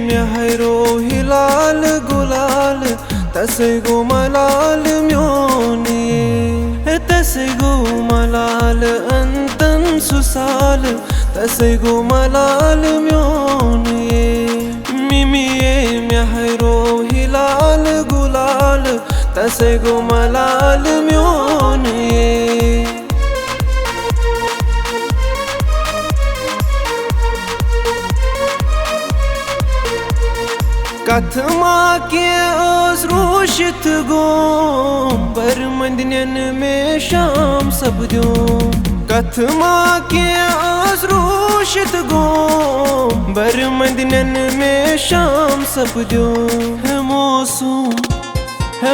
मेहरो हिलाल गुलाल तसगो मलाल म्योनी तसगो मलाल अंतन सुसाल तसगो मलाल म्योनी मिमिये मेहरो हिलाल गुलाल तसगो मलाल म्योनी कथमा के रोशित गोम बरमंदन में शाम सब दो कथमा के रोशित गोम बरमंदन में शाम सब दो है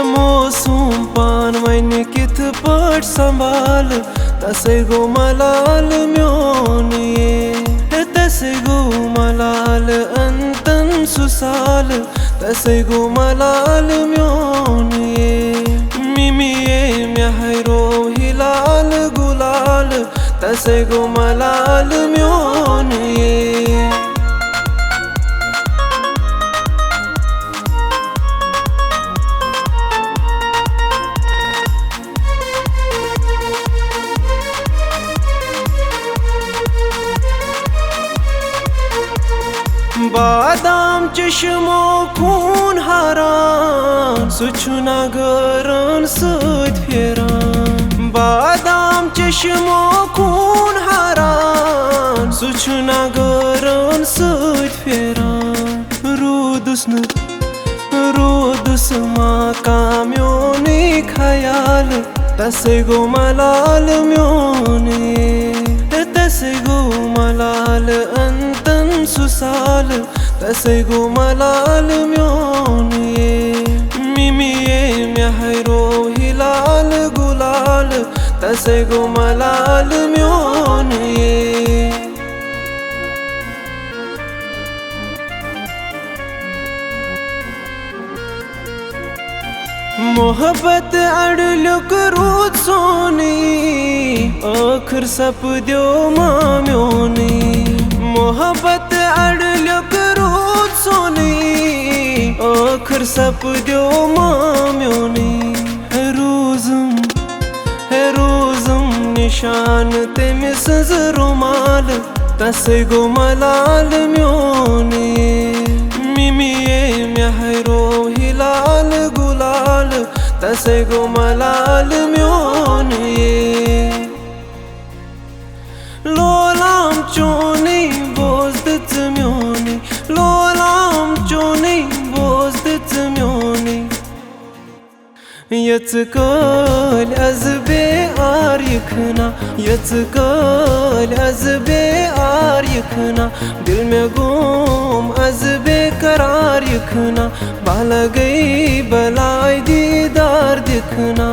मौसम पान वन कित पट संभाल तसगो मलाल म्योनी तसगो मलाल अंतन सुसाल तसगो मलाल म्योनी मिमिये मेहरो हिलाल गुलाल तसगो मलाल म्योनी बादाम चश्मो खून हारान सुछुना गरन सुध फेरान बादाम चश्मो खून हारान सुछुना गरन सुध फेरान रोदुस मा काम्योनी खयाल तसगो मलाल म्योनी तसगो मलाल अंतन सुसाल तसगो मलाल म्योनी मिमिये मेहरो हिलाल गुलाल तसगो मलाल म्योनी मोहब्बत अड़लुक रूद सोनी आखिर सपद्यो माम्योनी मोहब्बत अड़लुक रूद सोनी आखिर सपद्यो माम्योनी है रोज़म निशान तेमिस रुमाल तसगो मलाल म्योनी मिमिये मेहरो हिलाल गुलाल तसगो मलाल म्योनी लोलाम चोनी बोजदत म्योनी लोलाम चोनी बोजदत म्योनी यत्कल अज़बे आर यखना यत्कल अज़बे आर यखना दिल में गुम अज़बे करार यखना बाला गई बलाई दीदार दिखना।